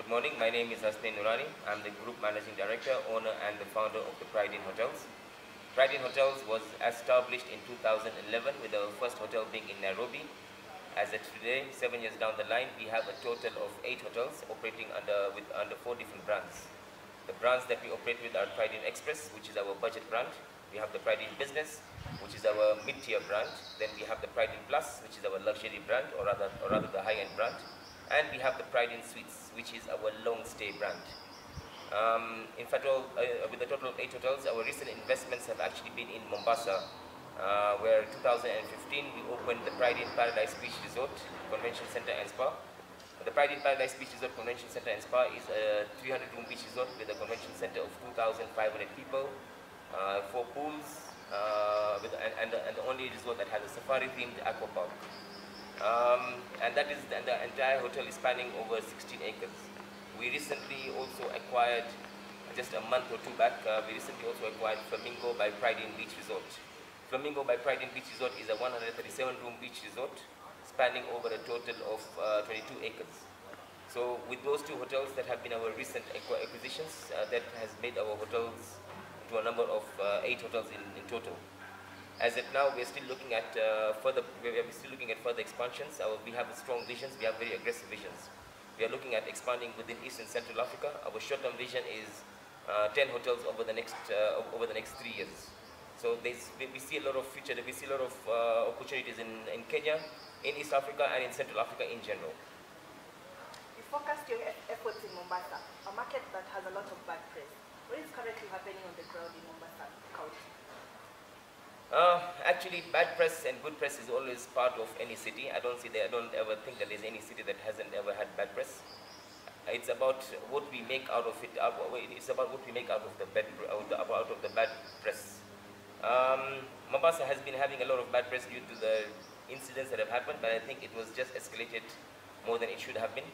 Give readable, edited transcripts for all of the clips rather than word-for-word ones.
morning. My name is Hasnain Noorani. I'm the Group Managing Director, owner and the founder of the PrideInn Hotels. PrideInn Hotels was established in 2011 with our first hotel being in Nairobi. As of today, 7 years down the line, we have a total of 8 hotels operating under 4 different brands. The brands that we operate with are PrideInn Express, which is our budget brand. We have the PrideInn Business, which is our mid-tier brand. Then we have the PrideInn Plus, which is our luxury brand, or rather the high-end brand. And we have the PrideInn Suites, which is our long-stay brand. In fact, with a total of 8 hotels, our recent investments have actually been in Mombasa, where 2015 we opened the PrideInn Paradise Beach Resort, Convention Center and Spa. The PrideInn Paradise Beach Resort, Convention Center and Spa is a 300-room beach resort with a convention center of 2,500 people, 4 pools, and the only resort that has a safari-themed aqua park. And the entire hotel is spanning over 16 acres. We recently also acquired, just a month or two back, acquired Flamingo by PrideInn Beach Resort. Flamingo by PrideInn Beach Resort is a 137-room beach resort spanning over a total of 22 acres. So with those 2 hotels that have been our recent acquisitions, that has made our hotels to a number of 8 hotels in total. As of now, we are still looking at further expansions. We have strong visions. We have very aggressive visions. We are looking at expanding within East and Central Africa. Our short-term vision is 10 hotels over the next 3 years. So we see a lot of future. We see a lot of opportunities in Kenya, in East Africa, and in Central Africa in general. You focused your efforts in Mombasa, a market that has a lot of bad press. What is currently happening on the ground in Mombasa County? Actually, bad press and good press is always part of any city. I don't ever think that there's any city that hasn't ever had bad press. It's about what we make out of it. It's about what we make out of the bad press. Mombasa has been having a lot of bad press due to the incidents that have happened, but I think it was just escalated more than it should have been.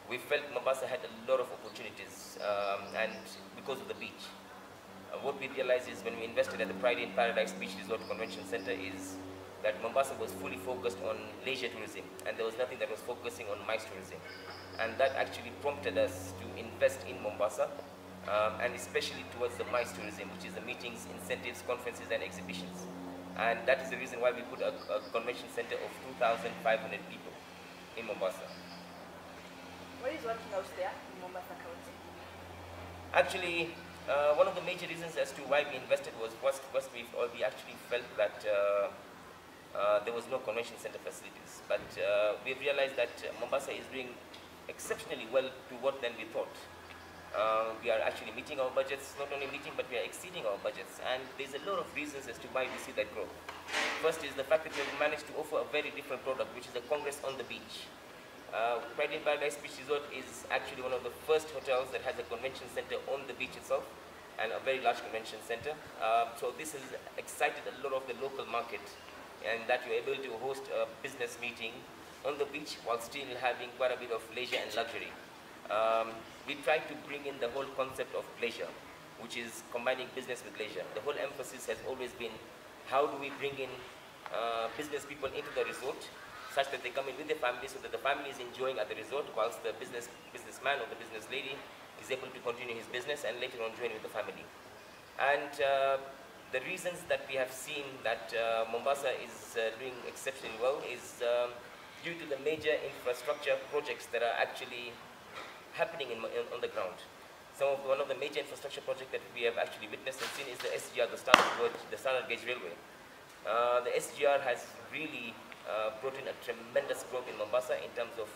We felt Mombasa had a lot of opportunities, and because of the beach. What we realized is when we invested at the PrideInn Paradise Beach Resort Convention Center is that Mombasa was fully focused on leisure tourism, and there was nothing that was focusing on MICE tourism. And that actually prompted us to invest in Mombasa, and especially towards the MICE tourism, which is the meetings, incentives, conferences, and exhibitions. And that is the reason why we put a convention center of 2,500 people in Mombasa. What is working out there in Mombasa County? Actually, one of the major reasons as to why we invested was we actually felt that there was no convention center facilities. But we realized that Mombasa is doing exceptionally well to what then we thought. We are actually meeting our budgets, not only meeting, but we are exceeding our budgets. And there's a lot of reasons as to why we see that growth. First is the fact that we have managed to offer a very different product, which is a Congress on the beach. PrideInn Paradise Beach Resort is actually one of the first hotels that has a convention center on the beach itself, and a very large convention center. So this has excited a lot of the local market, and that you're able to host a business meeting on the beach while still having quite a bit of leisure and luxury. We try to bring in the whole concept of pleasure, which is combining business with leisure. The whole emphasis has always been, how do we bring in business people into the resort, such that they come in with their family, so that the family is enjoying at the resort, whilst the businessman or the business lady is able to continue his business and later on join with the family. And the reasons that we have seen that Mombasa is doing exceptionally well is due to the major infrastructure projects that are actually happening on the ground. One of the major infrastructure projects that we have actually witnessed and seen is the SGR, the Standard Gauge Railway. The SGR has really brought in a tremendous growth in Mombasa in terms of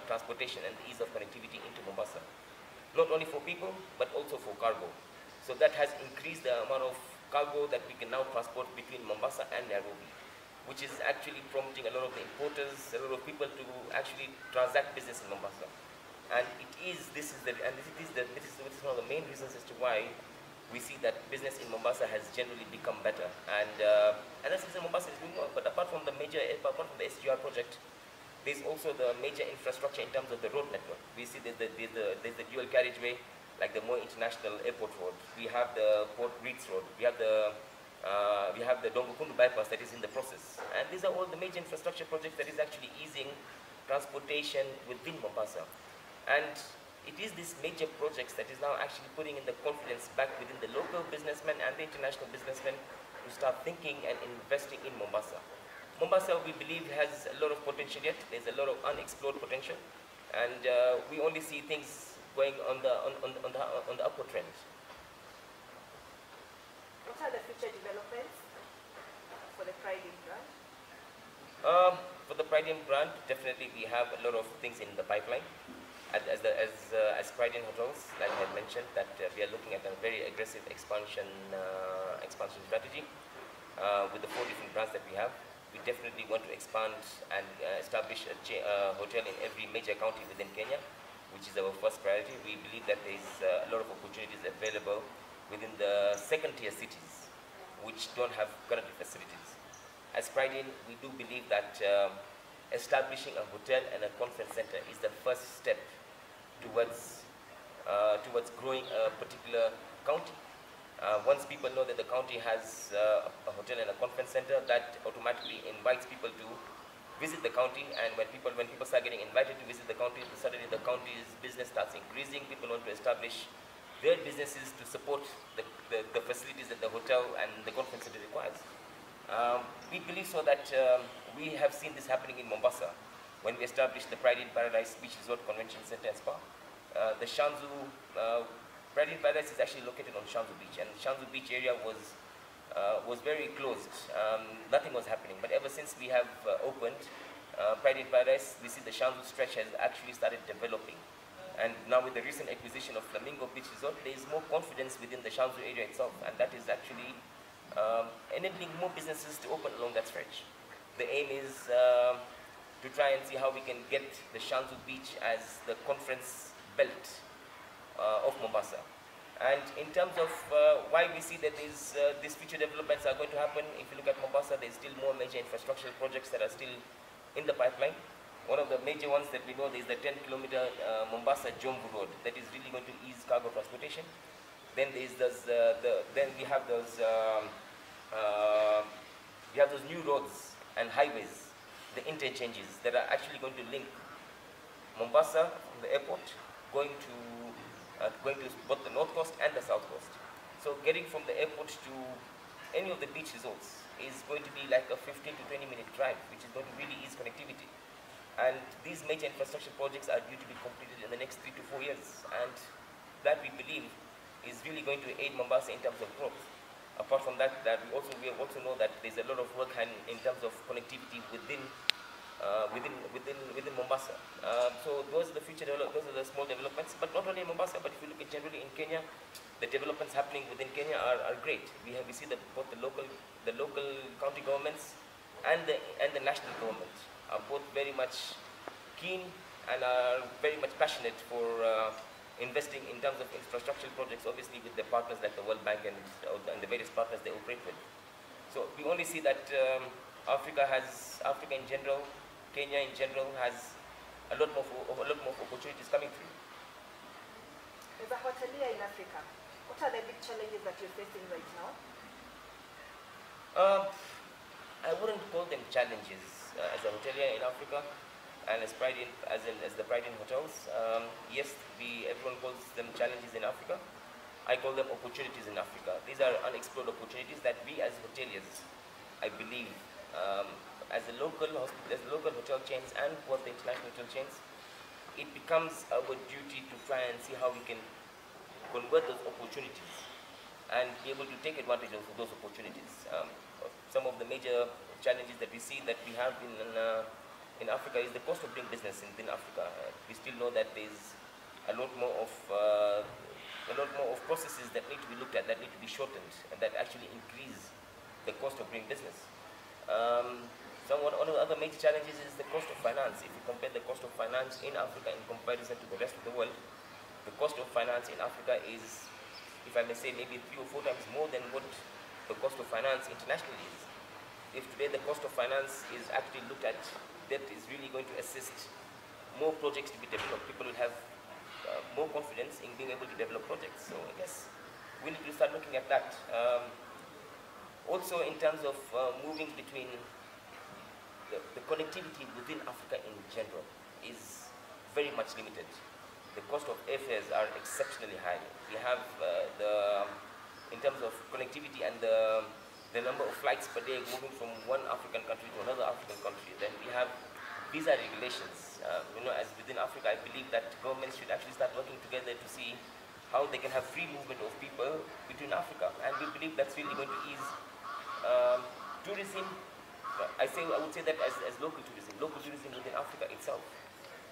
transportation and the ease of connectivity into Mombasa. Not only for people, but also for cargo. So that has increased the amount of cargo that we can now transport between Mombasa and Nairobi, which is actually prompting a lot of the importers, a lot of people to actually transact business in Mombasa. And this is one of the main reasons as to why we see that business in Mombasa has generally become better. And that's the reason Mombasa is doing well. But apart from the SGR project, there's also the major infrastructure in terms of the road network. We see there's the dual carriageway, like the Moi International Airport Road. We have the Port Reeds Road. We have the Dongokundu bypass that is in the process. And these are all the major infrastructure projects that is actually easing transportation within Mombasa. And it is these major projects that is now actually putting in the confidence back within the local businessmen and the international businessmen to start thinking and investing in Mombasa. Mombasa, we believe, has a lot of potential yet. There's a lot of unexplored potential, and we only see things going on the upward trend. What are the future developments for the PrideInn brand? For the PrideInn brand, definitely we have a lot of things in the pipeline. As PrideInn Hotels, like I had mentioned, that we are looking at a very aggressive expansion strategy with the 4 different brands that we have. We definitely want to expand and establish a hotel in every major county within Kenya, which is our first priority. We believe that there is a lot of opportunities available within the second-tier cities, which don't have current facilities. As PrideInn, we do believe that establishing a hotel and a conference center is the first step towards growing a particular county. Once people know that the county has a hotel and a conference center, that automatically invites people to visit the county, and when people start getting invited to visit the county, suddenly the county's business starts increasing. People want to establish their businesses to support the facilities that the hotel and the conference center requires. We believe so that we have seen this happening in Mombasa when we established the PrideInn Paradise Beach Resort Convention Center and Spa. The PrideInn Paradise is actually located on Shanzu Beach, and Shanzu Beach area was very closed. Nothing was happening, but ever since we have opened PrideInn Paradise, we see the Shanzu stretch has actually started developing. And now with the recent acquisition of Flamingo Beach Resort, there is more confidence within the Shanzu area itself, and that is actually enabling more businesses to open along that stretch. The aim is to try and see how we can get the Shanzu Beach as the conference belt of Mombasa. And in terms of why we see that these future developments are going to happen, if you look at Mombasa, there's still more major infrastructural projects that are still in the pipeline. One of the major ones that we know is the 10-kilometer Mombasa-Jomvu Road that is really going to ease cargo transportation. Then there's we have those new roads and highways, the interchanges that are actually going to link Mombasa from the airport going to both the north coast and the south coast. So getting from the airport to any of the beach resorts is going to be like a 15 to 20-minute drive, which is going to really ease connectivity. And these major infrastructure projects are due to be completed in the next 3 to 4 years, and that we believe is really going to aid Mombasa in terms of growth. Apart from that, we also know that there's a lot of work in terms of connectivity within Mombasa. So those are the small developments, but not only in Mombasa, but if you look at generally in Kenya, the developments happening within Kenya are great. We see that both the local county governments and the national government are both very much keen and are very much passionate for investing in terms of infrastructural projects, obviously with the partners like the World Bank and the various partners they operate with. So we only see that Africa in general, Kenya in general has a lot more opportunities coming through. As a hotelier in Africa, what are the big challenges that you're facing right now? I wouldn't call them challenges as a hotelier in Africa, and as the PrideInn Hotels. Yes, everyone calls them challenges in Africa. I call them opportunities in Africa. These are unexplored opportunities that we as hoteliers, I believe, as the local hotel chains and both the international hotel chains, it becomes our duty to try and see how we can convert those opportunities and be able to take advantage of those opportunities. Some of the major challenges that we see that we have in Africa is the cost of doing business in Africa. We still know that there's a lot more of processes that need to be looked at, that need to be shortened, and that actually increase the cost of doing business. One of the other major challenges is the cost of finance. If you compare the cost of finance in Africa in comparison to the rest of the world, the cost of finance in Africa is, if I may say, maybe 3 or 4 times more than what the cost of finance internationally is. If today the cost of finance is actually looked at, that is really going to assist more projects to be developed. People will have more confidence in being able to develop projects. So I guess we need to start looking at that. Also in terms of moving between the connectivity within Africa in general is very much limited. the cost of airfares are exceptionally high. We have in terms of connectivity and the number of flights per day moving from one African country to another African country. Then we have visa regulations. As within Africa, I believe that governments should actually start working together to see how they can have free movement of people between Africa. And we believe that's really going to ease tourism. I would say that as local tourism within Africa itself.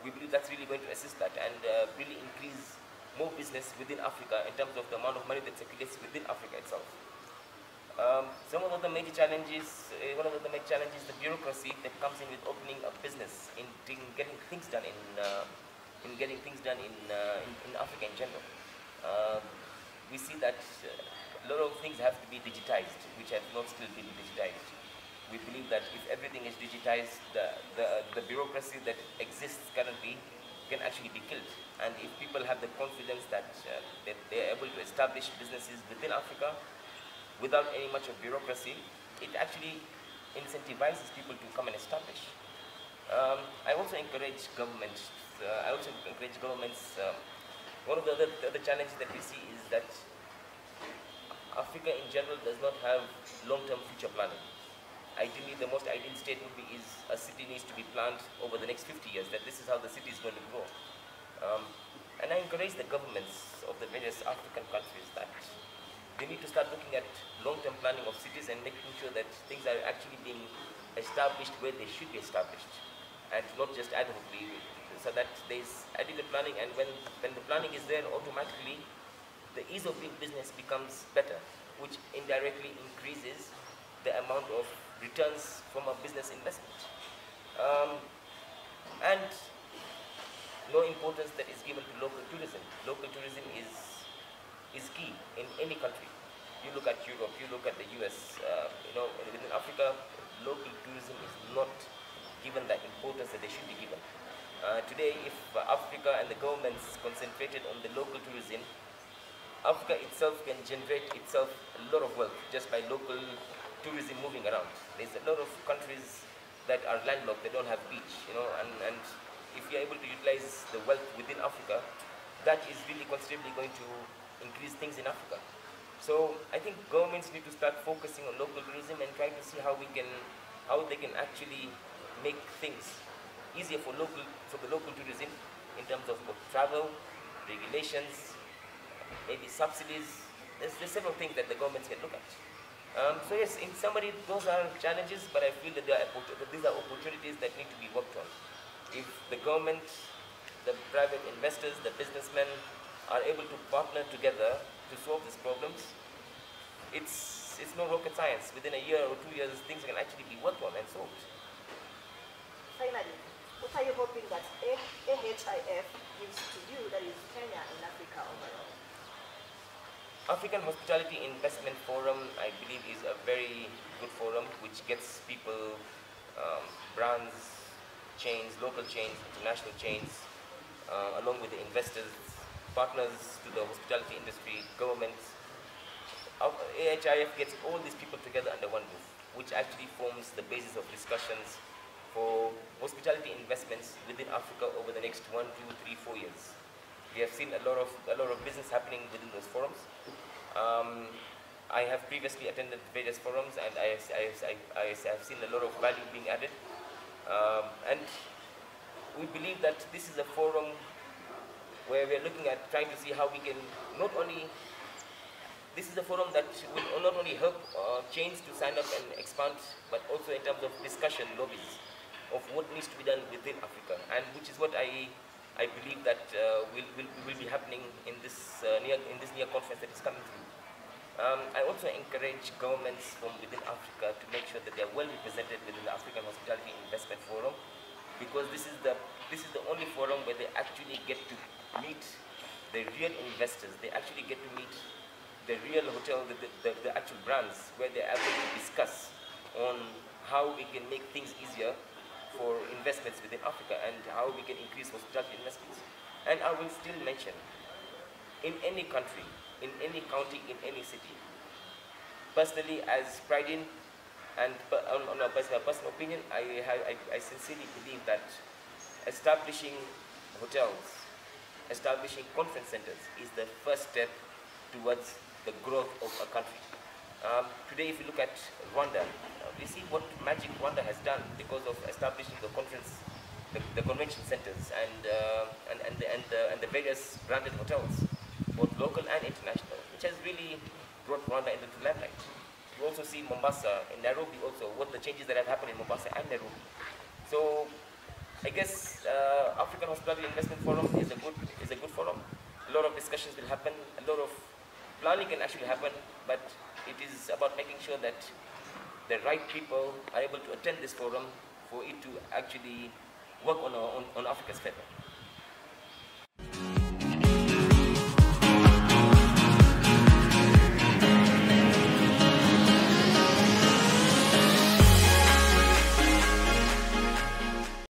We believe that's really going to assist that and really increase more business within Africa in terms of the amount of money that circulates within Africa itself. Some of the major challenges, one of the major challenges is the bureaucracy that comes in with opening a business, in getting things done in Africa in general. We see that a lot of things have to be digitized, which have not still been digitized. We believe that if everything is digitized, the bureaucracy that exists currently can actually be killed. And if people have the confidence that they are able to establish businesses within Africa without any much of bureaucracy, it actually incentivizes people to come and establish. I also encourage governments. One of the other challenges that we see is that Africa in general does not have long-term future planning. Ideally, the most ideal state would be is a city needs to be planned over the next 50 years, that this is how the city is going to grow. And I encourage the governments of the various African countries that they need to start looking at long-term planning of cities and making sure that things are actually being established where they should be established, and not just ad hocly, so that there's adequate planning, and when the planning is there, automatically the ease of doing business becomes better, which indirectly increases the amount of returns from a business investment. And no importance that is given to local tourism. Local tourism is key in any country. You look at Europe, you look at the US, within Africa, local tourism is not given that importance that they should be given. Today, if Africa and the governments concentrated on the local tourism, Africa itself can generate itself a lot of wealth just by local tourism moving around. There's a lot of countries that are landlocked, they don't have beach, and if you're able to utilize the wealth within Africa, that is really considerably going to increase things in Africa. So I think governments need to start focusing on local tourism and try to see how they can actually make things easier for the local tourism in terms of travel, regulations, maybe subsidies. There's several things that the governments can look at. So yes, in summary, those are challenges, but I feel that these are opportunities that need to be worked on. If the government, the private investors, the businessmen are able to partner together to solve these problems, it's no rocket science. Within a year or 2 years, things can actually be worked on and solved. Finally, what are you hoping that AHIF gives to you, that is Kenya and Africa overall? African Hospitality Investment Forum, I believe, is a very good forum which gets people, brands, chains, local chains, international chains, along with the investors, partners to the hospitality industry, governments. AHIF gets all these people together under one roof, which actually forms the basis of discussions for hospitality investments within Africa over the next 1, 2, 3, 4 years. We have seen a lot of business happening within those forums. I have previously attended various forums, and I have seen a lot of value being added. And we believe that this is a forum where we are looking at trying to see how we can this is a forum that will not only help chains to sign up and expand, but also in terms of discussion, lobbies of what needs to be done within Africa, and which is what I believe that will be happening in this near conference that is coming through. I also encourage governments from within Africa to make sure that they are well represented within the African Hospitality Investment Forum, because this is the only forum where they actually get to meet the real investors. They actually get to meet the real hotel, the actual brands, where they're able to discuss on how we can make things easier for investments within Africa and how we can increase hospitality investments. And I will still mention, in any country, in any county, in any city, personally as PrideInn, and on a personal opinion, I sincerely believe that establishing hotels establishing conference centers is the first step towards the growth of a country. Today, if you look at Rwanda, we see what magic Rwanda has done because of establishing the convention centers and the various branded hotels, both local and international, which has really brought Rwanda into the limelight. You also see Mombasa and Nairobi also, what the changes that have happened in Mombasa and Nairobi. So I guess African Hospitality Investment Forum is a good forum. A lot of discussions will happen, a lot of planning can actually happen, but it is about making sure that the right people are able to attend this forum for it to actually work on Africa's favor.